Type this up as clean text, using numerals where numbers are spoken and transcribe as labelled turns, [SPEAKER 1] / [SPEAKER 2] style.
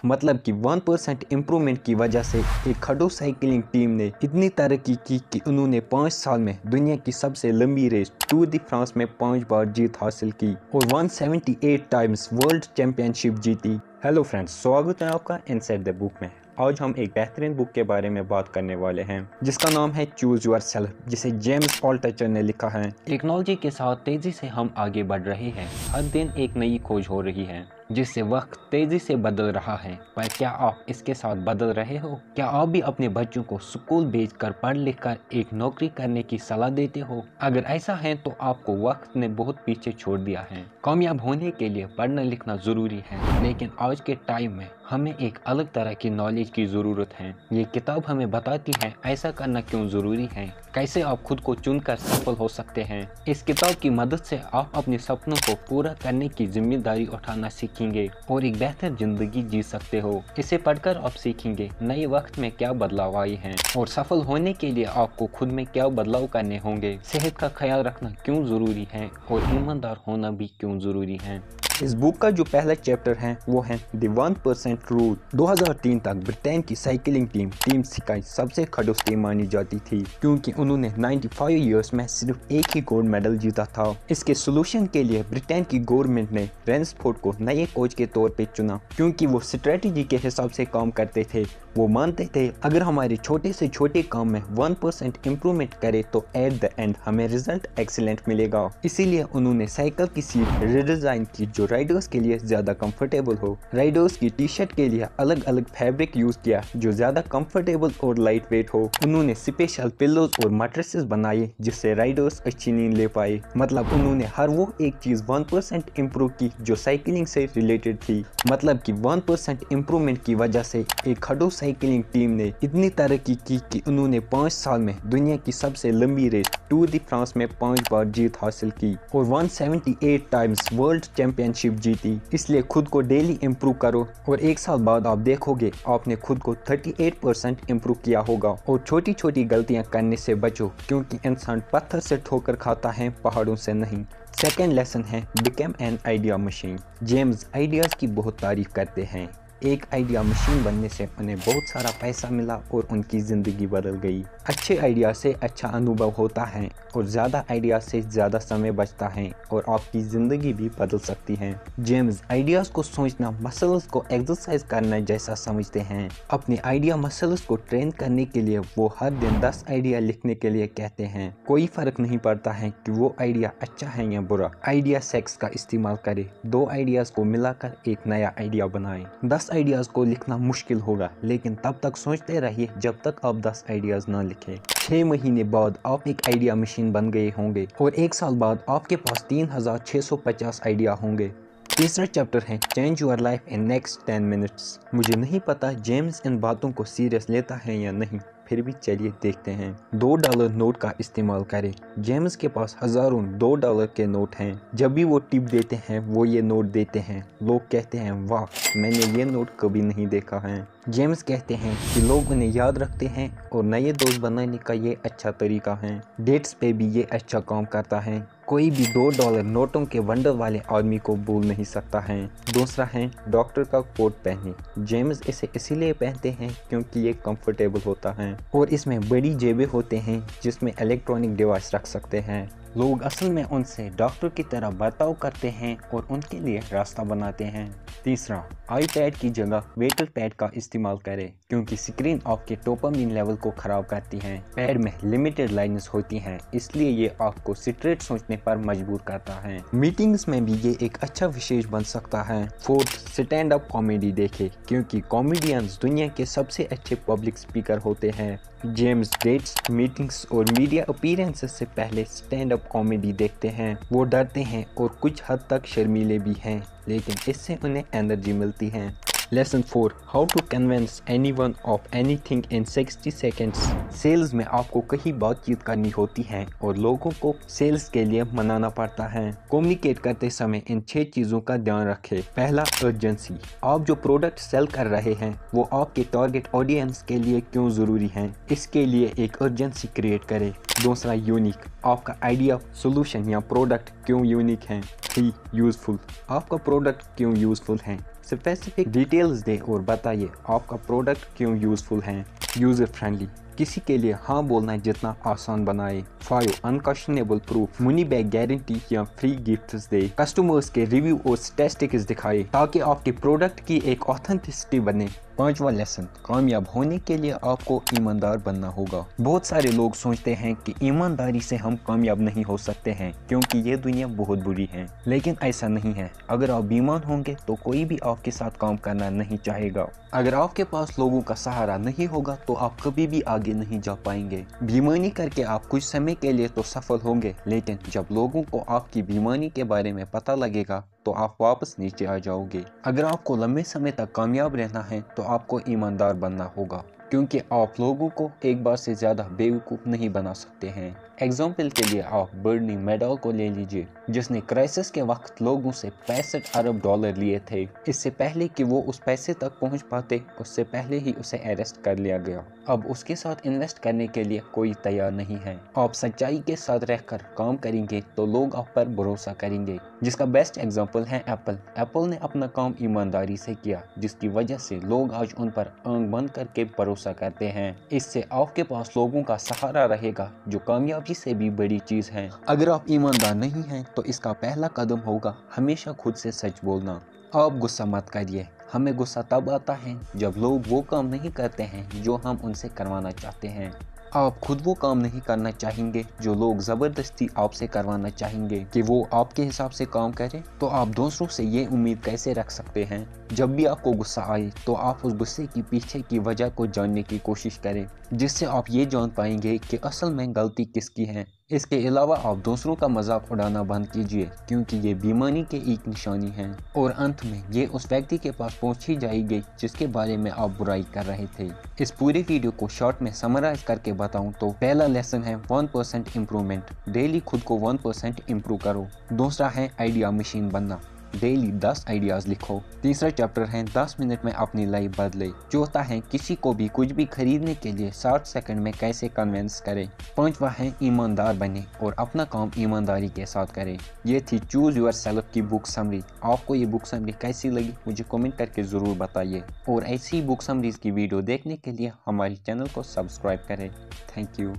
[SPEAKER 1] मतलब कि 1% इम्प्रूवमेंट की वजह से एक खडू साइकिलिंग टीम ने इतनी तरक्की की कि उन्होंने 5 साल में दुनिया की सबसे लंबी रेस टूर दी फ्रांस में 5 बार जीत हासिल की और 178 टाइम्स वर्ल्ड चैंपियनशिप जीती। हेलो फ्रेंड्स, स्वागत है आपका इनसाइड द बुक में। आज हम एक बेहतरीन बुक के बारे में बात करने वाले हैं जिसका नाम है चूज योर सेल्फ, जिसे जेम्स ऑल्टचर ने लिखा है। टेक्नोलॉजी के साथ तेजी से हम आगे बढ़ रहे हैं। हर दिन एक नई खोज हो रही है जिससे वक्त तेजी से बदल रहा है। पर क्या आप इसके साथ बदल रहे हो? क्या आप भी अपने बच्चों को स्कूल भेजकर पढ़ लिख कर एक नौकरी करने की सलाह देते हो? अगर ऐसा है तो आपको वक्त ने बहुत पीछे छोड़ दिया है। कामयाब होने के लिए पढ़ना लिखना जरूरी है, लेकिन आज के टाइम में हमें एक अलग तरह की नॉलेज की ज़रूरत है। ये किताब हमें बताती है ऐसा करना क्यों ज़रूरी है, कैसे आप खुद को चुनकर सफल हो सकते हैं। इस किताब की मदद से आप अपने सपनों को पूरा करने की जिम्मेदारी उठाना सीखेंगे और एक बेहतर जिंदगी जी सकते हो। इसे पढ़कर आप सीखेंगे नए वक्त में क्या बदलाव आए हैं और सफल होने के लिए आपको खुद में क्या बदलाव करने होंगे। सेहत का ख्याल रखना क्यों ज़रूरी है और ईमानदार होना भी क्यों ज़रूरी है। इस बुक का जो पहला चैप्टर है वो है द 1% रूल। 2003 तक ब्रिटेन की साइकिलिंग टीम स्काई सबसे खडूस टीम मानी जाती थी क्योंकि उन्होंने 95 इयर्स में सिर्फ एक ही गोल्ड मेडल जीता था। इसके सोल्यूशन के लिए ब्रिटेन की गवर्नमेंट ने रेंसफोर्ड को नए कोच के तौर पे चुना क्योंकि वो स्ट्रेटेजी के हिसाब से काम करते थे। वो मानते थे अगर हमारे छोटे से छोटे काम में 1% इम्प्रूवमेंट करे तो एट द एंड हमें रिजल्ट एक्सीलेंट मिलेगा। इसीलिए उन्होंने साइकिल की सीट रिडिजाइन की जो राइडर्स के लिए ज्यादा कंफर्टेबल हो। राइडर्स की टी शर्ट के लिए अलग अलग फैब्रिक यूज किया जो ज्यादा कंफर्टेबल और लाइट वेट हो। उन्होंने स्पेशल पिलोज और मैट्रेसेस बनाए जिससे राइडर्स अच्छी नींद ले पाए। मतलब उन्होंने हर वो एक चीज 1% इम्प्रूव की जो साइकिलिंग से रिलेटेड थी। मतलब कि 1% इम्प्रूवमेंट की वजह से एक खडू साइकिलिंग टीम ने इतनी तरक्की की कि उन्होंने 5 साल में दुनिया की सबसे लंबी रेस टूर दी फ्रांस में 5 बार जीत हासिल की और 178 टाइम्स वर्ल्ड चैंपियनशिप जीती। इसलिए खुद को डेली इम्प्रूव करो और एक साल बाद आप देखोगे आपने खुद को 38% इम्प्रूव किया होगा। और छोटी छोटी गलतियां करने से बचो क्योंकि इंसान पत्थर से ठोकर खाता है, पहाड़ों से नहीं। सेकेंड लेसन है become an idea machine. James ideas की बहुत तारीफ करते हैं। एक आइडिया मशीन बनने से उन्हें बहुत सारा पैसा मिला और उनकी ज़िंदगी बदल गई। अच्छे आइडिया से अच्छा अनुभव होता है और ज़्यादा आइडिया से ज़्यादा समय बचता है और आपकी ज़िंदगी भी बदल सकती है। जेम्स आइडियाज़ को सोचना मसल्स को एक्सरसाइज करना जैसा समझते हैं। अपने आइडिया मसल्स को ट्रेन करने के लिए वो हर दिन 10 आइडिया लिखने के लिए कहते हैं। कोई फ़र्क नहीं पड़ता है कि वो आइडिया अच्छा है या बुरा। आइडिया सेक्स का इस्तेमाल करें, 2 आइडियाज़ को मिलाकर एक नया आइडिया बनाएं। 10 आइडियाज़ को लिखना मुश्किल होगा, लेकिन तब तक सोचते रहिए जब तक आप 10 आइडियाज़ ना लिखें। 6 महीने बाद आप एक आइडिया मशीन बन गए होंगे और 1 साल बाद आपके पास 3650 आइडिया होंगे। तीसरा चैप्टर है change your life in next 10 minutes. मुझे नहीं पता जेम्स इन बातों को सीरियस लेता है या नहीं, फिर भी चलिए देखते हैं। $2 नोट का इस्तेमाल करें। जेम्स के पास हजारों $2 के नोट हैं। जब भी वो टिप देते हैं वो ये नोट देते हैं। लोग कहते हैं वाह, मैंने ये नोट कभी नहीं देखा है। जेम्स कहते हैं कि लोग उन्हें याद रखते हैं और नए दोस्त बनाने का ये अच्छा तरीका है। डेट्स पे भी ये अच्छा काम करता है। कोई भी $2 नोटों के वंडर वाले आदमी को भूल नहीं सकता है। दूसरा है डॉक्टर का कोट पहने। जेम्स इसे इसीलिए पहनते हैं क्योंकि ये कंफर्टेबल होता है और इसमें बड़ी जेबें होते हैं जिसमें इलेक्ट्रॉनिक डिवाइस रख सकते हैं। लोग असल में उनसे डॉक्टर की तरह बर्ताव करते हैं और उनके लिए रास्ता बनाते हैं। तीसरा, आईपैड की जगह वेटर पैड का इस्तेमाल करें क्योंकि स्क्रीन आपके डोपामिन लेवल को खराब करती है। पैड में लिमिटेड लाइन्स होती हैं, इसलिए ये आपको स्ट्रेट सोचने पर मजबूर करता है। मीटिंग्स में भी ये एक अच्छा विशेष बन सकता है। फोर्थ, स्टैंड अप कॉमेडी देखें क्योंकि कॉमेडियंस दुनिया के सबसे अच्छे पब्लिक स्पीकर होते हैं। जेम्स डेट्स, मीटिंग्स और मीडिया अपीयरेंसेस से पहले स्टैंड अप कॉमेडी देखते हैं। वो डरते हैं और कुछ हद तक शर्मीले भी हैं, लेकिन इससे उन्हें एनर्जी मिलती है। Lesson 4, how to convince anyone of anything in 60 seconds. Sales में आपको कहीं बातचीत करनी होती है और लोगों को सेल्स के लिए मनाना पड़ता है। कम्युनिकेट करते समय इन 6 चीज़ों का ध्यान रखें। पहला, अर्जेंसी। आप जो प्रोडक्ट सेल कर रहे हैं वो आपके टारगेट ऑडियंस के लिए क्यों ज़रूरी है, इसके लिए एक अर्जेंसी क्रिएट करें। दूसरा, यूनिक। आपका आइडिया, सोल्यूशन या प्रोडक्ट क्यों यूनिक है। 3, यूजफुल। आपका प्रोडक्ट क्यों यूजफुल है। स्पेसिफिक डिटेल्स दें और बताइए आपका प्रोडक्ट क्यों यूजफुल है। यूजर फ्रेंडली, किसी के लिए हाँ बोलना जितना आसान बनाए। 5 unquestionable proof, money back guarantee या फ्री गिफ्ट्स दे। कस्टमर्स के रिव्यू और स्टैटिस्टिक्स दिखाए ताकि आपके प्रोडक्ट की एक ऑथेंटिसिटी बने। 5वां लेसन, कामयाब होने के लिए आपको ईमानदार बनना होगा। बहुत सारे लोग सोचते हैं कि ईमानदारी से हम कामयाब नहीं हो सकते हैं क्योंकि ये दुनिया बहुत बुरी है, लेकिन ऐसा नहीं है। अगर आप बेईमान होंगे तो कोई भी आपके साथ काम करना नहीं चाहेगा। अगर आपके पास लोगों का सहारा नहीं होगा तो आप कभी भी आगे नहीं जा पाएंगे। बेईमानी करके आप कुछ समय के लिए तो सफल होंगे, लेकिन जब लोगों को आपकी बेईमानी के बारे में पता लगेगा तो आप वापस नीचे आ जाओगे। अगर आपको लंबे समय तक कामयाब रहना है तो आपको ईमानदार बनना होगा, क्योंकि आप लोगों को एक बार से ज़्यादा बेवकूफ़ नहीं बना सकते हैं। एग्जाम्पल के लिए आप बर्नी मैडोल को ले लीजिए, जिसने क्राइसिस के वक्त लोगों से 65 अरब डॉलर लिए थे। इससे पहले कि वो उस पैसे तक पहुंच पाते, उससे पहले ही उसे अरेस्ट कर लिया गया। अब उसके साथ इन्वेस्ट करने के लिए कोई तैयार नहीं है। आप सच्चाई के साथ रहकर काम करेंगे तो लोग आप पर भरोसा करेंगे, जिसका बेस्ट एग्जाम्पल है एप्पल। एप्पल ने अपना काम ईमानदारी से किया, जिसकी वजह से लोग आज उन पर आंख बंद करके भरोसा करते हैं। इससे आपके पास लोगों का सहारा रहेगा, जो कामयाबी से भी बड़ी चीज है। अगर आप ईमानदार नहीं हैं तो इसका पहला कदम होगा हमेशा खुद से सच बोलना। आप गुस्सा मत करिए। हमें गुस्सा तब आता है जब लोग वो काम नहीं करते हैं जो हम उनसे करवाना चाहते हैं। आप खुद वो काम नहीं करना चाहेंगे जो लोग ज़बरदस्ती आपसे करवाना चाहेंगे कि वो आपके हिसाब से काम करें, तो आप दूसरों से ये उम्मीद कैसे रख सकते हैं। जब भी आपको गुस्सा आए तो आप उस गुस्से की पीछे की वजह को जानने की कोशिश करें, जिससे आप ये जान पाएंगे कि असल में गलती किसकी है। इसके अलावा आप दूसरों का मजाक उड़ाना बंद कीजिए, क्योंकि ये बेईमानी के एक निशानी है और अंत में ये उस व्यक्ति के पास पहुंची जाएगी जिसके बारे में आप बुराई कर रहे थे। इस पूरे वीडियो को शॉर्ट में समराइज करके बताऊं तो पहला लेसन है 1% इम्प्रूवमेंट, डेली खुद को 1% इम्प्रूव करो। दूसरा है आइडिया मशीन बनना, डेली 10 आइडियाज लिखो। तीसरा चैप्टर है 10 मिनट में अपनी लाइफ बदले। चौथा है किसी को भी कुछ भी खरीदने के लिए 60 सेकंड में कैसे कन्विंस करें। पांचवा है ईमानदार बने और अपना काम ईमानदारी के साथ करें। ये थी चूज योर सेल्फ की बुक समरी। आपको ये बुक समरी कैसी लगी मुझे कमेंट करके ज़रूर बताइए, और ऐसी बुक समरीज की वीडियो देखने के लिए हमारे चैनल को सब्सक्राइब करें। Thank you.